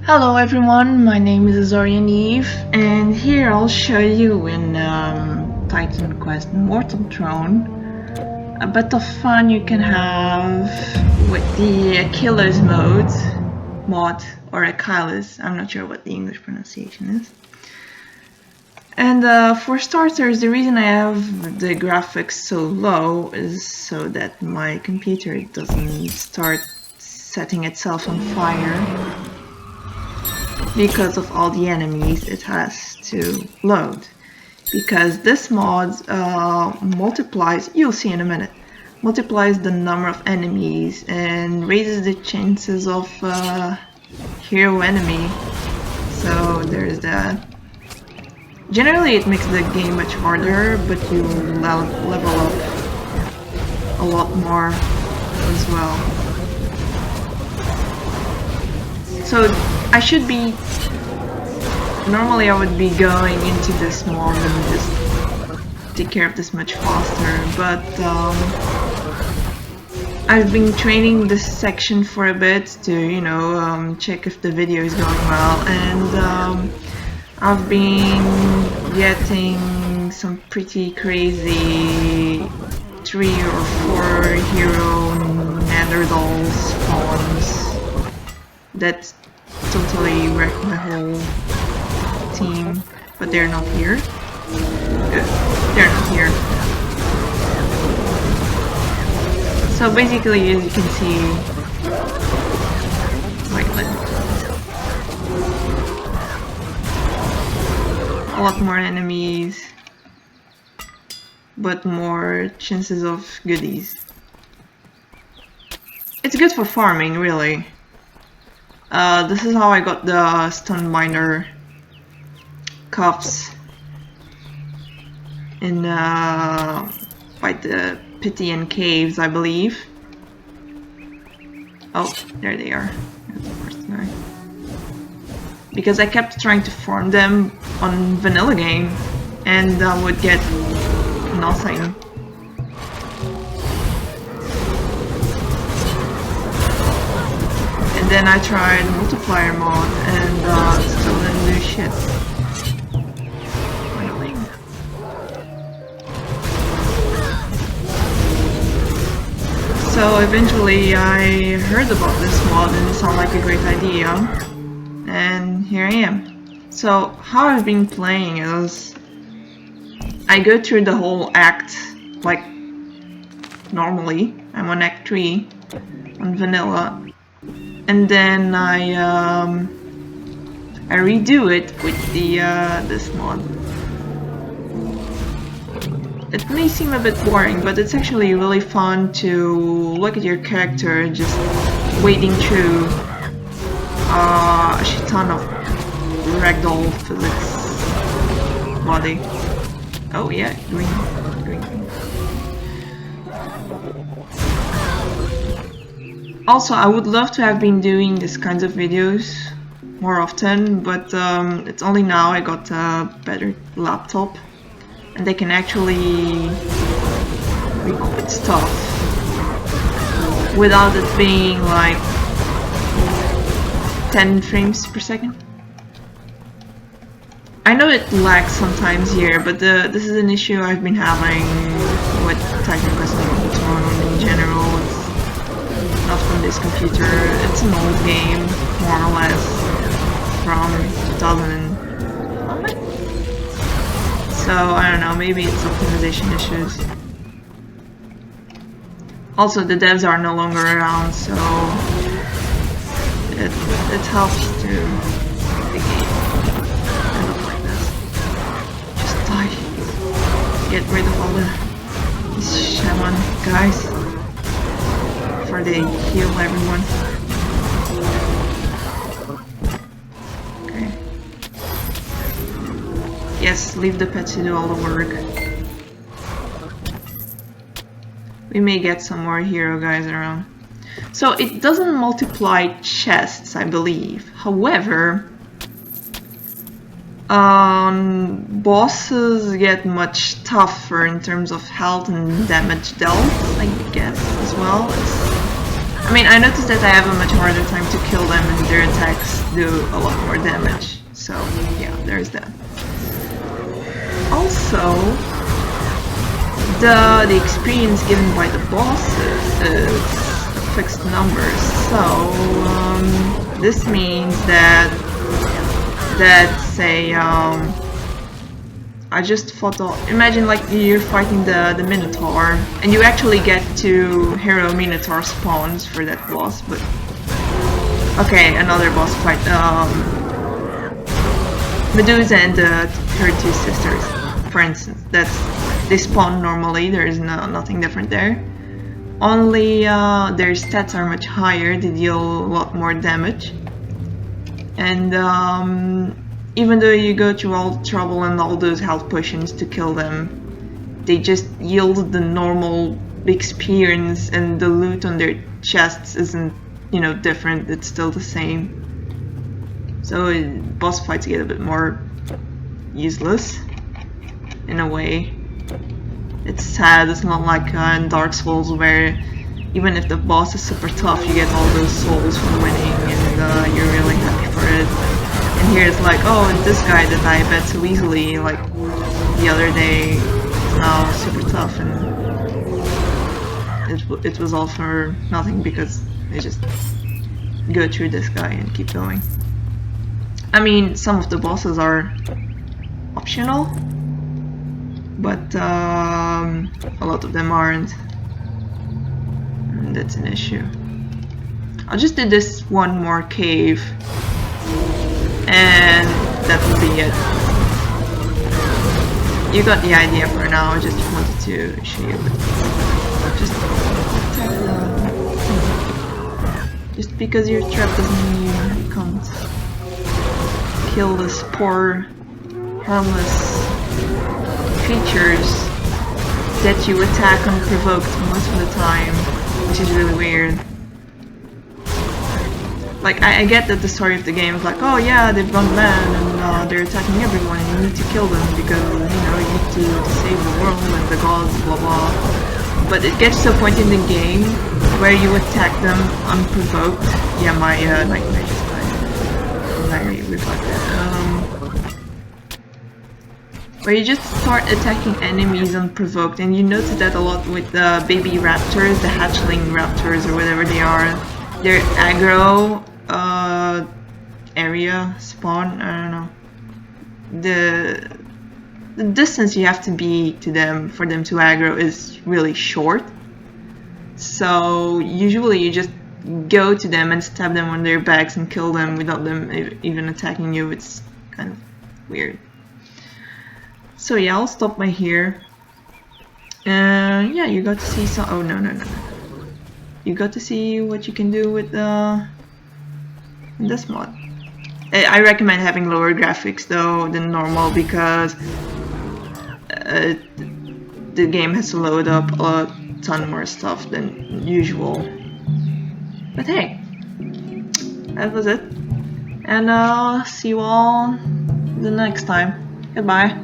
Hello everyone, my name is Azorian Eve, and here I'll show you in Titan Quest Immortal Throne a bit of fun you can have with the Achilles mod, or Achilles, I'm not sure what the English pronunciation is. And for starters, the reason I have the graphics so low is so that my computer doesn't start setting itself on fire because of all the enemies it has to load. Because this mod multiplies, you'll see in a minute, multiplies the number of enemies and raises the chances of hero enemy. So there's that. Generally it makes the game much harder, but you level up a lot more as well. So I should be, normally I would be going into this mod and just take care of this much faster, but I've been training this section for a bit to, you know, check if the video is going well, and I've been getting some pretty crazy 3 or 4 hero Neanderthal spawns that totally wrecked my whole team, but they're not here. Good. They're not here. So basically, as you can see, like a lot more enemies, but more chances of goodies. It's good for farming, really. This is how I got the stun binder cuffs in by the Pythian caves, I believe. Oh, there they are. That's the first guy. Because I kept trying to farm them on vanilla game, and I would get nothing. And then I tried multiplier mod, and still didn't do shit. Annoying. So eventually I heard about this mod and it sounded like a great idea, and here I am. So how I've been playing is I go through the whole act like normally. I'm on act 3 on vanilla, and then I redo it with the this mod. It may seem a bit boring, but it's actually really fun to look at your character just wading through a shit ton of ragdoll physics body. Oh yeah, green. Also, I would love to have been doing these kinds of videos more often, but it's only now I got a better laptop and they can actually record stuff without it being like 10 frames per second. I know it lags sometimes here, but this is an issue I've been having with Titan Quest in general. It's not from this computer, it's an old game, more or less, from 2011. So I don't know, maybe it's optimization issues. Also, the devs are no longer around, so it helps to make the game end up like this. Just die. Get rid of all these shaman guys before they heal everyone. Okay. Yes, leave the pet to do all the work. We may get some more hero guys around. So it doesn't multiply chests, I believe. However, bosses get much tougher in terms of health and damage dealt, I guess, as well. I mean, I noticed that I have a much harder time to kill them and their attacks do a lot more damage. So, yeah, there's that. Also, the experience given by the bosses is a fixed number. So, this means that say, I just fought imagine like you're fighting the Minotaur and you actually get to hero Minotaur spawns for that boss, but okay, another boss fight, Medusa and her two sisters, for instance, they spawn normally, there is nothing different there. Only their stats are much higher, they deal a lot more damage. And even though you go through all the trouble and all those health potions to kill them, they just yield the normal experience, and the loot on their chests isn't, you know, different, it's still the same. So boss fights get a bit more useless, in a way. It's sad, it's not like in Dark Souls where even if the boss is super tough, you get all those souls from winning and you're really happy for it. And here it's like, oh, this guy that I bet so easily, like the other day, is now super tough, and it was all for nothing because they just go through this guy and keep going. I mean, some of the bosses are optional, but a lot of them aren't. And that's an issue. I'll just do this one more cave, and that will be it. You got the idea for now, I just wanted to show you. Just because you're trapped doesn't mean you can't kill this poor, harmless creatures that you attack unprovoked most of the time, which is really weird. Like, I get that the story of the game is like, oh yeah, they've gone mad and they're attacking everyone and you need to kill them because, you know, you need to save the world and the gods, blah blah. But it gets to a point in the game where you attack them unprovoked. Yeah, my nightmare just died. I reflected. Where you just start attacking enemies unprovoked, and you notice that a lot with the baby raptors, the hatchling raptors or whatever they are. Their aggro area spawn, I don't know. The distance you have to be to them for them to aggro is really short. So usually you just go to them and stab them on their backs and kill them without them even attacking you. It's kind of weird. So yeah, I'll stop by here. Yeah, you got to see some. Oh no. You got to see what you can do with this mod. I recommend having lower graphics though than normal because the game has to load up a ton more stuff than usual. But hey, that was it, and I'll see you all the next time. Goodbye.